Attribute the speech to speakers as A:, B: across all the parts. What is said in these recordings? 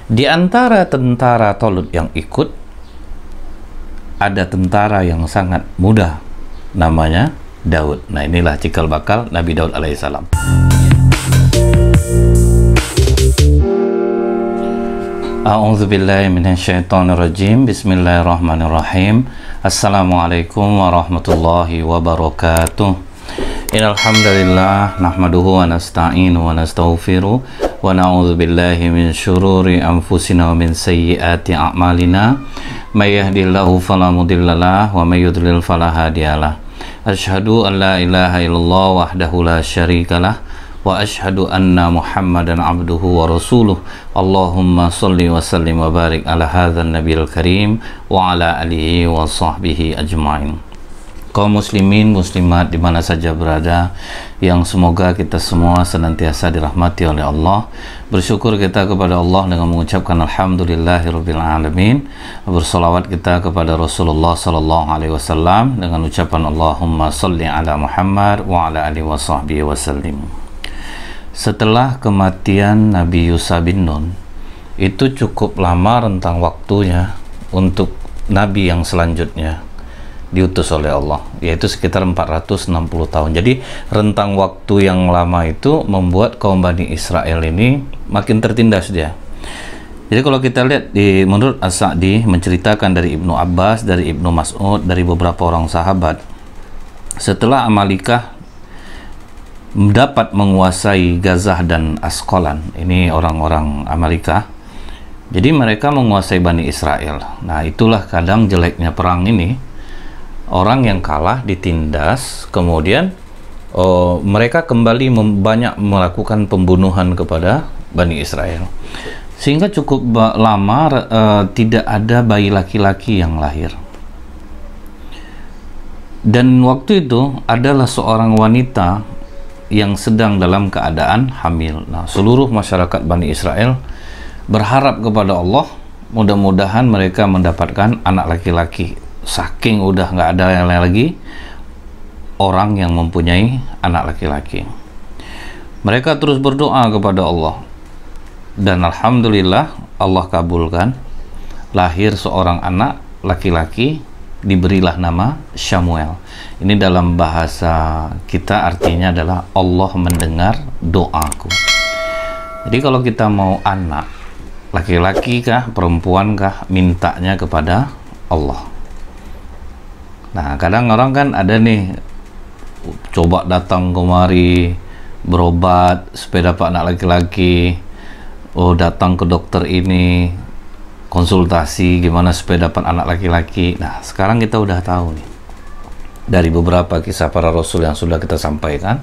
A: Di antara tentara Talut yang ikut, ada tentara yang sangat muda, namanya Daud. Nah, inilah cikal bakal Nabi Daud alaihissalam. A'udzubillahi minasyaitonirrajim. Bismillahirrahmanirrahim. Assalamualaikum warahmatullahi wabarakatuh. Innal hamdalillah nahmaduhu wa nasta'inu wa nastaghfiruh wa na'udzu billahi min syururi anfusina wa min sayyiati a'malina may yahdihillahu fala mudhillalah wa may yudlil fala hadiyalah. Asyhadu an la ilaha illallah wahdahu la syarikalah wa asyhadu anna Muhammadan abduhu wa rasuluh. Allahumma shalli wa sallim wa barik ala hadzal nabiyil karim wa ala alihi wa sahbihi ajmain. Kaum muslimin muslimat di mana saja berada, yang semoga kita semua senantiasa dirahmati oleh Allah. Bersyukur kita kepada Allah dengan mengucapkan alhamdulillahirabbil alamin. Bersolawat kita kepada Rasulullah sallallahu alaihi wasallam dengan ucapan Allahumma shalli ala Muhammad wa ala alihi washabbihi wasallim. Setelah kematian Nabi Yusha bin Nun, itu cukup lama rentang waktunya untuk Nabi yang selanjutnya diutus oleh Allah, yaitu sekitar 460 tahun. Jadi rentang waktu yang lama itu membuat kaum Bani Israel ini makin tertindas dia. Jadi kalau kita lihat menurut As-Sa'di menceritakan dari Ibnu Abbas, dari Ibnu Mas'ud, dari beberapa orang sahabat, setelah Amalikah dapat menguasai Gazah dan Asqalan, ini orang-orang Amalikah, jadi mereka menguasai Bani Israel. Nah, itulah kadang jeleknya perang ini. Orang yang kalah ditindas, kemudian mereka kembali banyak melakukan pembunuhan kepada Bani Israel, sehingga cukup lama tidak ada bayi laki-laki yang lahir. Dan waktu itu adalah seorang wanita yang sedang dalam keadaan hamil. Nah, seluruh masyarakat Bani Israel berharap kepada Allah, mudah-mudahan mereka mendapatkan anak laki-laki. Saking udah nggak ada yang lagi orang yang mempunyai anak laki-laki. Mereka terus berdoa kepada Allah, dan alhamdulillah Allah kabulkan. Lahir seorang anak laki-laki, diberilah nama Syamuel. Ini dalam bahasa kita artinya adalah Allah mendengar doaku. Jadi kalau kita mau anak laki-laki kah, perempuan kah, mintanya kepada Allah. Nah, kadang orang kan ada nih, coba datang kemari berobat supaya dapat anak laki-laki, datang ke dokter ini konsultasi gimana supaya dapat anak laki-laki. Nah, sekarang kita udah tahu nih dari beberapa kisah para rasul yang sudah kita sampaikan,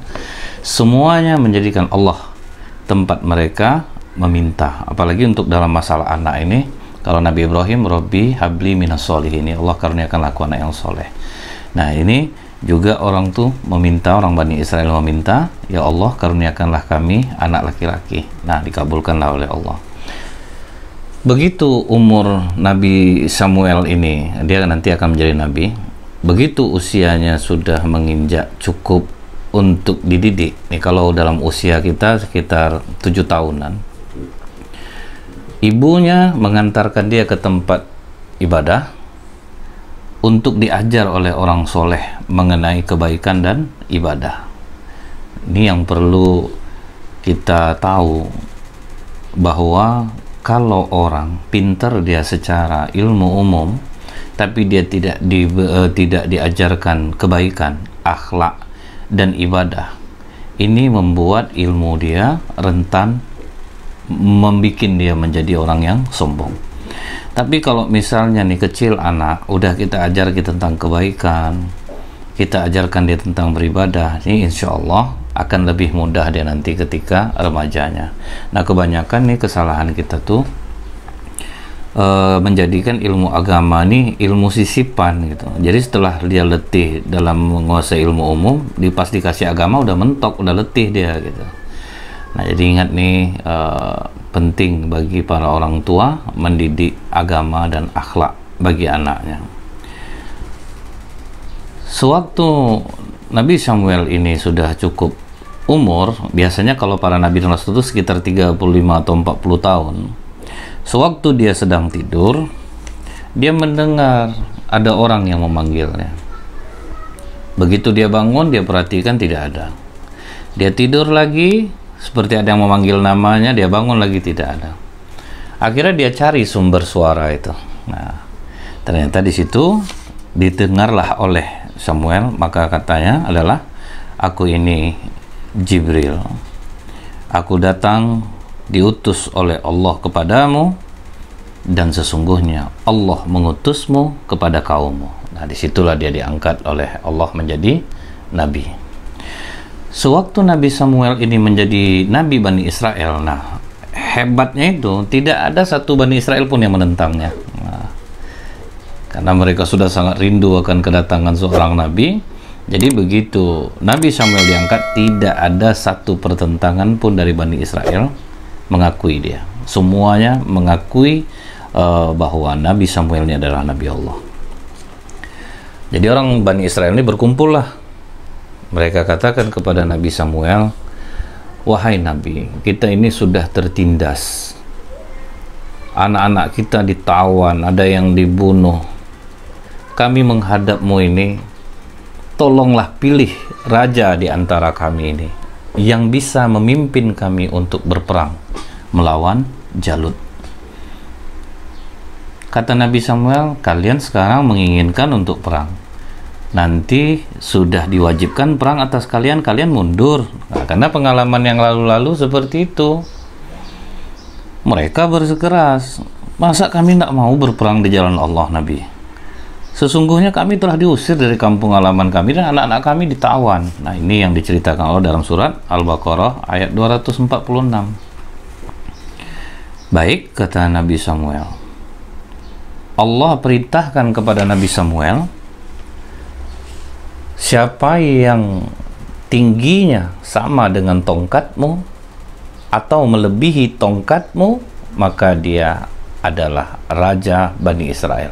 A: semuanya menjadikan Allah tempat mereka meminta. Apalagi untuk dalam masalah anak ini, kalau Nabi Ibrahim, Rabbi habli minas sholihin, Allah karuniakan aku anak yang soleh. Nah, ini juga orang tuh meminta, orang Bani Israel meminta, ya Allah karuniakanlah kami anak laki-laki. Nah, dikabulkanlah oleh Allah. Begitu umur Nabi Samuel ini, dia nanti akan menjadi nabi. Begitu usianya sudah menginjak cukup untuk dididik. Nih, kalau dalam usia kita sekitar 7 tahunan, ibunya mengantarkan dia ke tempat ibadah untuk diajar oleh orang soleh mengenai kebaikan dan ibadah. Ini yang perlu kita tahu, bahwa kalau orang pintar dia secara ilmu umum, tapi dia tidak diajarkan kebaikan, akhlak, dan ibadah, ini membuat ilmu dia rentan, membuat dia menjadi orang yang sombong. Tapi kalau misalnya nih kecil anak, udah kita ajarkan tentang kebaikan, kita ajarkan dia tentang beribadah, ini insya Allah akan lebih mudah dia nanti ketika remajanya. Nah, kebanyakan nih kesalahan kita tuh menjadikan ilmu agama nih ilmu sisipan gitu. Jadi setelah dia letih dalam menguasai ilmu umum, pas dikasih agama udah mentok, udah letih dia gitu. Nah, jadi ingat nih, penting bagi para orang tua mendidik agama dan akhlak bagi anaknya. Sewaktu Nabi Samuel ini sudah cukup umur, biasanya kalau para nabi dan rasul itu sekitar 35 atau 40 tahun. Sewaktu dia sedang tidur, dia mendengar ada orang yang memanggilnya. Begitu dia bangun, dia perhatikan tidak ada. Dia tidur lagi, seperti ada yang memanggil namanya, dia bangun lagi, tidak ada. Akhirnya dia cari sumber suara itu. Nah, ternyata di situ didengarlah oleh Samuel, maka katanya adalah, aku ini Jibril. Aku datang diutus oleh Allah kepadamu, dan sesungguhnya Allah mengutusmu kepada kaummu. Nah, disitulah dia diangkat oleh Allah menjadi nabi. Sewaktu Nabi Samuel ini menjadi nabi Bani Israel, nah hebatnya itu tidak ada satu Bani Israel pun yang menentangnya. Nah, karena mereka sudah sangat rindu akan kedatangan seorang nabi. Jadi begitu Nabi Samuel diangkat, tidak ada satu pertentangan pun dari Bani Israel mengakui dia. Semuanya mengakui bahwa Nabi Samuel ini adalah Nabi Allah. Jadi orang Bani Israel ini berkumpul lah. Mereka katakan kepada Nabi Samuel, wahai Nabi, kita ini sudah tertindas. Anak-anak kita ditawan, ada yang dibunuh. Kami menghadapmu ini, tolonglah pilih raja di antara kami ini yang bisa memimpin kami untuk berperang melawan Jalut. Kata Nabi Samuel, kalian sekarang menginginkan untuk perang. Nanti sudah diwajibkan perang atas kalian, kalian mundur. Nah, karena pengalaman yang lalu-lalu seperti itu. Mereka bersikeras, masa kami tidak mau berperang di jalan Allah, Nabi? Sesungguhnya kami telah diusir dari kampung halaman kami dan anak-anak kami ditawan. Nah, ini yang diceritakan Allah dalam surat Al-Baqarah ayat 246. Baik, kata Nabi Samuel. Allah perintahkan kepada Nabi Samuel, siapa yang tingginya sama dengan tongkatmu atau melebihi tongkatmu, maka dia adalah raja Bani Israel.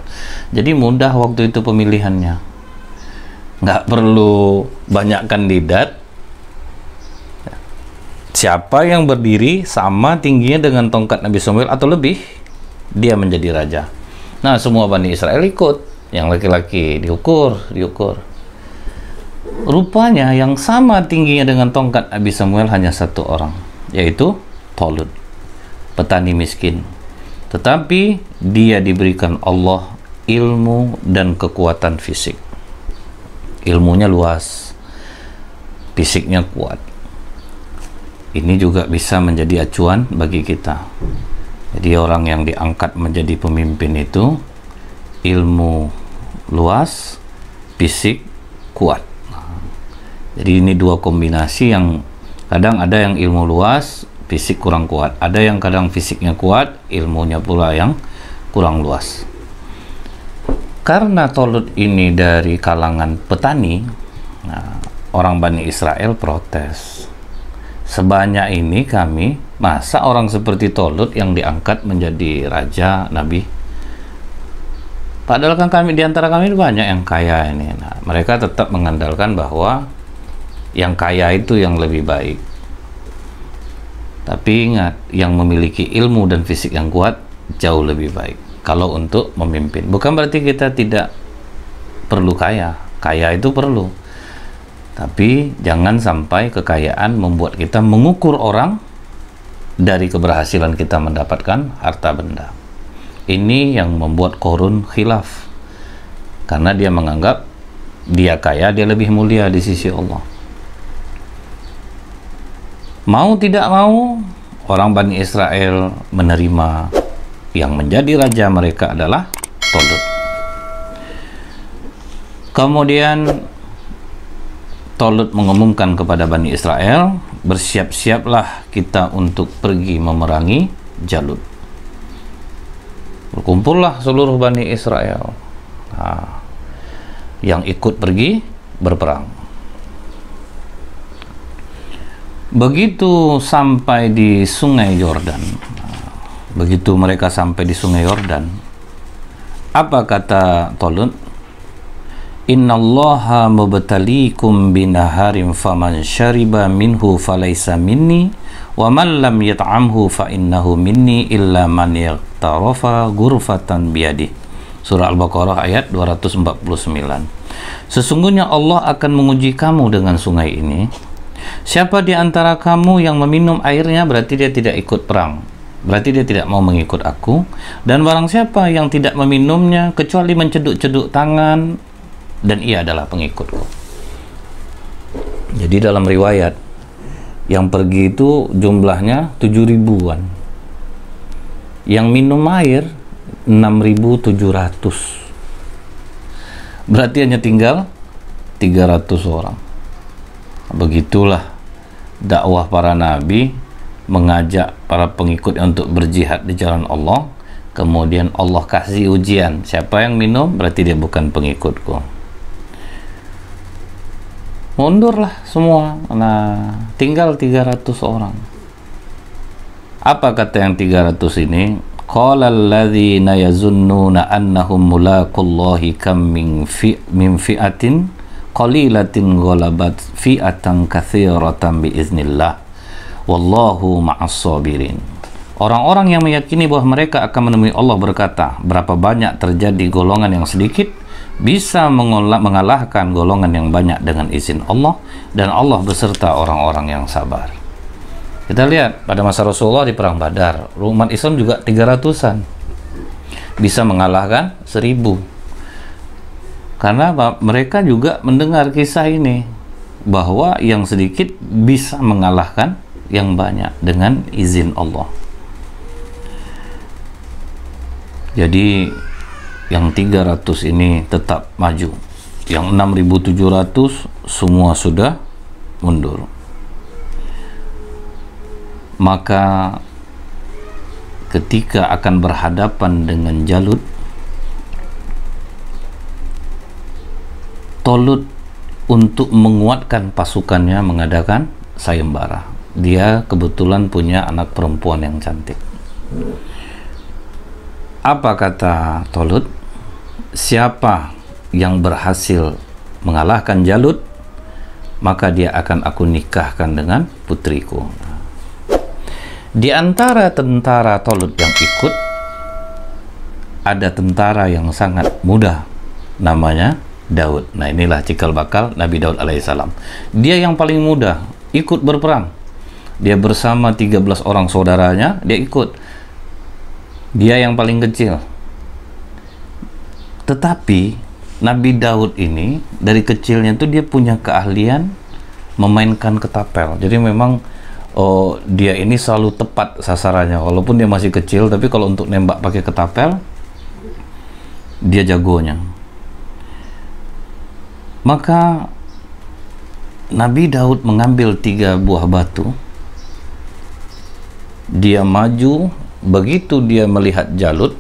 A: Jadi mudah waktu itu pemilihannya, nggak perlu banyak kandidat. Siapa yang berdiri sama tingginya dengan tongkat Nabi Samuel atau lebih, dia menjadi raja. Nah, semua Bani Israel ikut. Yang laki-laki diukur. Rupanya yang sama tingginya dengan tongkat Nabi Samuel hanya satu orang, yaitu Tolut, petani miskin. Tetapi dia diberikan Allah ilmu dan kekuatan fisik. Ilmunya luas, fisiknya kuat. Ini juga bisa menjadi acuan bagi kita. Jadi orang yang diangkat menjadi pemimpin itu ilmu luas, fisik kuat. Jadi ini dua kombinasi yang kadang ada yang ilmu luas, fisik kurang kuat. Ada yang kadang fisiknya kuat, ilmunya pula yang kurang luas. Karena Tolut ini dari kalangan petani, nah, orang Bani Israel protes. Sebanyak ini kami, masa orang seperti Tolut yang diangkat menjadi raja, nabi? Padahal kan kami, di antara kami banyak yang kaya ini. Nah, mereka tetap mengandalkan bahwa yang kaya itu yang lebih baik. Tapi ingat, yang memiliki ilmu dan fisik yang kuat jauh lebih baik kalau untuk memimpin. Bukan berarti kita tidak perlu kaya. Kaya itu perlu. Tapi jangan sampai kekayaan membuat kita mengukur orang dari keberhasilan kita mendapatkan harta benda. Ini yang membuat Qarun khilaf. Karena dia menganggap dia kaya, dia lebih mulia di sisi Allah. Mau tidak mau, orang Bani Israel menerima yang menjadi raja mereka adalah Tolut. Kemudian Tolut mengumumkan kepada Bani Israel, bersiap-siaplah kita untuk pergi memerangi Jalut. Berkumpullah seluruh Bani Israel. Nah, yang ikut pergi berperang. Begitu sampai di Sungai Yordan, begitu mereka sampai di Sungai Yordan, apa kata Tolut? Innallaha mubtaliikum binaharin faman syariba minhu falaysa minni wa man lam yat'amhu fa innahu minni illa man yaqtarafa ghurfatan biyadihi. Surah Al-Baqarah ayat 249. Sesungguhnya Allah akan menguji kamu dengan sungai ini. Siapa di antara kamu yang meminum airnya, berarti dia tidak ikut perang, berarti dia tidak mau mengikut aku. Dan barang siapa yang tidak meminumnya kecuali menceduk-ceduk tangan, dan ia adalah pengikutku. Jadi dalam riwayat yang pergi itu jumlahnya 7.000-an, yang minum air 6.700, berarti hanya tinggal 300 orang. Begitulah dakwah para nabi, mengajak para pengikut untuk berjihad di jalan Allah. Kemudian Allah kasih ujian, siapa yang minum berarti dia bukan pengikutku. Mundurlah semua. Nah, tinggal 300 orang. Apa kata yang 300 ini? Qala alladzina yazunnuna annahum mulaqullahi kam min fi'atin qalilatin ghalabat fi'atan katsiratan biiznillah wallahu ma'as sabirin. Orang-orang yang meyakini bahwa mereka akan menemui Allah berkata, berapa banyak terjadi golongan yang sedikit bisa mengalahkan golongan yang banyak dengan izin Allah, dan Allah beserta orang-orang yang sabar. Kita lihat pada masa Rasulullah di perang Badar, umat Islam juga 300-an bisa mengalahkan 1.000. Karena mereka juga mendengar kisah ini, bahwa yang sedikit bisa mengalahkan yang banyak dengan izin Allah. Jadi yang 300 ini tetap maju, yang 6.700 semua sudah mundur. Maka ketika akan berhadapan dengan Jalut, Tolut untuk menguatkan pasukannya mengadakan sayembara. Dia kebetulan punya anak perempuan yang cantik. Apa kata Tolut? Siapa yang berhasil mengalahkan Jalut, maka dia akan aku nikahkan dengan putriku. Di antara tentara Tolut yang ikut, ada tentara yang sangat muda, namanya Daud. Nah, inilah cikal bakal Nabi Daud alaihissalam. Dia yang paling muda ikut berperang. Dia bersama 13 orang saudaranya, dia ikut. Dia yang paling kecil. Tetapi Nabi Daud ini dari kecilnya itu dia punya keahlian memainkan ketapel. Jadi memang dia ini selalu tepat sasarannya. Walaupun dia masih kecil, tapi kalau untuk nembak pakai ketapel, dia jagonya. Maka Nabi Daud mengambil 3 buah batu. Dia maju, begitu dia melihat Jalut,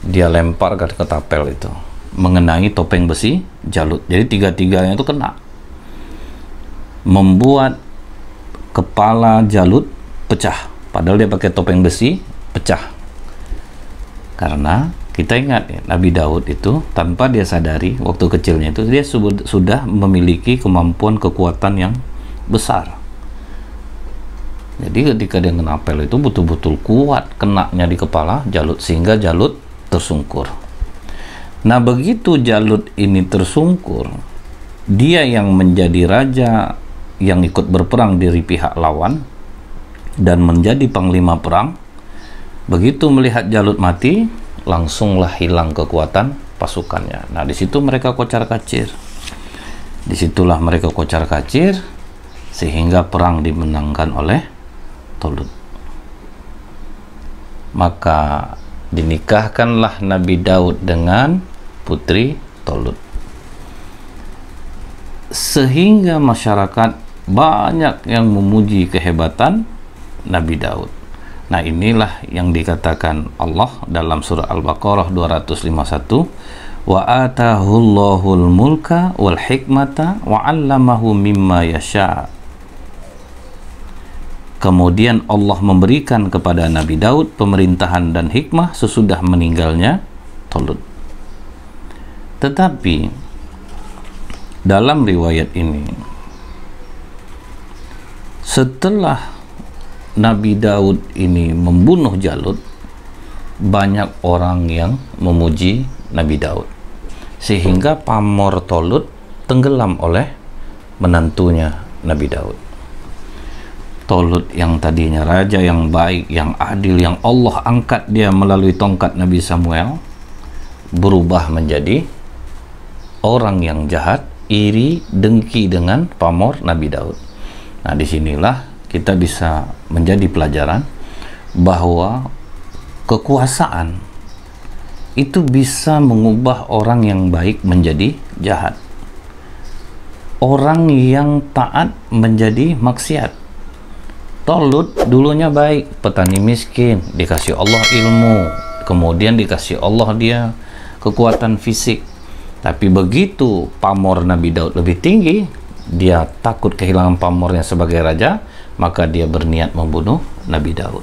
A: dia lempar ke ketapel itu, mengenai topeng besi Jalut. Jadi 3-3-nya itu kena, membuat kepala Jalut pecah. Padahal dia pakai topeng besi, pecah. Karena kita ingat ya, Nabi Daud itu tanpa dia sadari waktu kecilnya itu dia sudah memiliki kemampuan kekuatan yang besar. Jadi ketika dia kena apel itu betul-betul kuat kenaknya di kepala Jalut, sehingga Jalut tersungkur. Nah, begitu Jalut ini tersungkur, dia yang menjadi raja yang ikut berperang dari pihak lawan dan menjadi panglima perang. Begitu melihat Jalut mati, langsunglah hilang kekuatan pasukannya. Nah, di situ mereka kocar-kacir. Disitulah mereka kocar-kacir sehingga perang dimenangkan oleh Tolut. Maka dinikahkanlah Nabi Daud dengan putri Tolut. Sehingga masyarakat banyak yang memuji kehebatan Nabi Daud. Nah, inilah yang dikatakan Allah dalam surah Al-Baqarah 251, wa atahullahul mulka wal hikmata wa 'allamahu mimma yasha. Kemudian Allah memberikan kepada Nabi Daud pemerintahan dan hikmah sesudah meninggalnya Tolut. Tetapi dalam riwayat ini Setelah Nabi Daud ini membunuh Jalut, banyak orang yang memuji Nabi Daud, sehingga pamor Tolut tenggelam oleh menantunya Nabi Daud. Tolut yang tadinya raja yang baik, yang adil, yang Allah angkat dia melalui tongkat Nabi Samuel, berubah menjadi orang yang jahat, iri, dengki dengan pamor Nabi Daud. Nah, disinilah kita bisa menjadi pelajaran bahwa kekuasaan itu bisa mengubah orang yang baik menjadi jahat, orang yang taat menjadi maksiat. Tolut dulunya baik, petani miskin, dikasih Allah ilmu, kemudian dikasih Allah dia kekuatan fisik. Tapi begitu pamor Nabi Daud lebih tinggi, dia takut kehilangan pamornya sebagai raja, maka dia berniat membunuh Nabi Daud.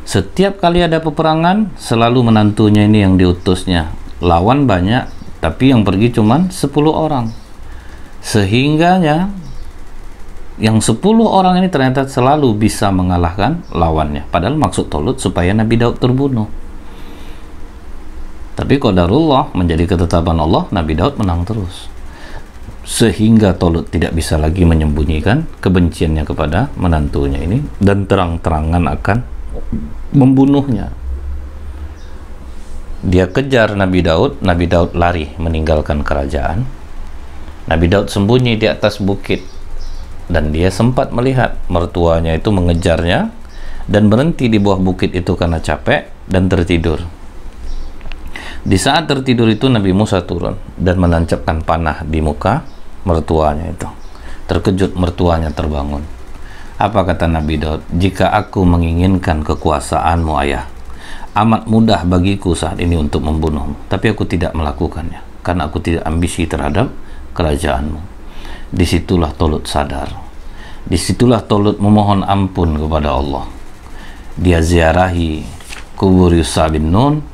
A: Setiap kali ada peperangan, selalu menantunya ini yang diutusnya. Lawan banyak, tapi yang pergi cuman 10 orang. Sehingganya yang 10 orang ini ternyata selalu bisa mengalahkan lawannya. Padahal maksud Tolut supaya Nabi Daud terbunuh. Tapi qadarullah, menjadi ketetapan Allah, Nabi Daud menang terus. Sehingga Tolut tidak bisa lagi menyembunyikan kebenciannya kepada menantunya ini, dan terang-terangan akan membunuhnya. Dia kejar Nabi Daud lari meninggalkan kerajaan. Nabi Daud sembunyi di atas bukit, dan dia sempat melihat mertuanya itu mengejarnya dan berhenti di bawah bukit itu karena capek dan tertidur. Di saat tertidur itu Nabi Musa turun dan menancapkan panah di muka mertuanya itu. Terkejut mertuanya terbangun. Apa kata Nabi Daud? Jika aku menginginkan kekuasaanmu ayah, amat mudah bagiku saat ini untuk membunuhmu, tapi aku tidak melakukannya karena aku tidak ambisi terhadap kerajaanmu. Disitulah Tolut sadar. Disitulah Tolut memohon ampun kepada Allah. Dia ziarahi kubur Yusha bin Nun.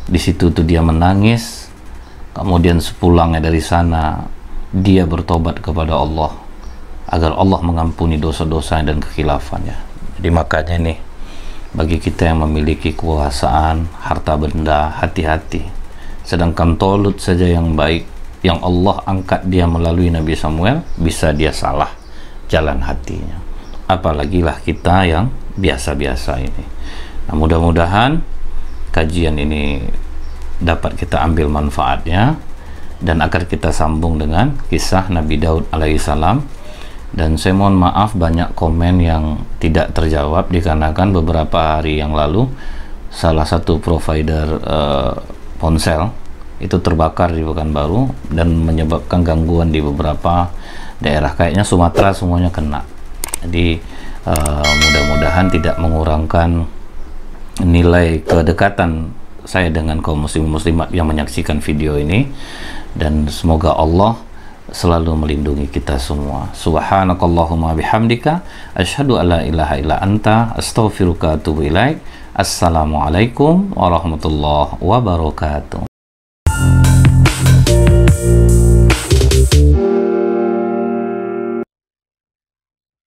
A: Di situ tuh dia menangis. Kemudian sepulangnya dari sana, dia bertobat kepada Allah agar Allah mengampuni dosa-dosanya dan kekhilafannya. Jadi makanya nih, bagi kita yang memiliki kekuasaan, harta benda, hati-hati. Sedangkan Tolut saja yang baik, yang Allah angkat dia melalui Nabi Samuel, bisa dia salah jalan hatinya. Apalagi lah kita yang biasa-biasa ini. Nah, mudah-mudahan kajian ini dapat kita ambil manfaatnya, dan agar kita sambung dengan kisah Nabi Daud alaihissalam. Dan saya mohon maaf banyak komen yang tidak terjawab, dikarenakan beberapa hari yang lalu salah satu provider ponsel itu terbakar di Pekanbaru dan menyebabkan gangguan di beberapa daerah. Kayaknya Sumatera semuanya kena. Jadi mudah-mudahan tidak mengurangkan nilai kedekatan saya dengan kaum muslimat yang menyaksikan video ini, dan semoga Allah selalu melindungi kita semua. Subhanakallahumma bihamdika asyhadu alla ilaha illa anta astaghfiruka wa atubu ilaik. Assalamualaikum warahmatullahi wabarakatuh.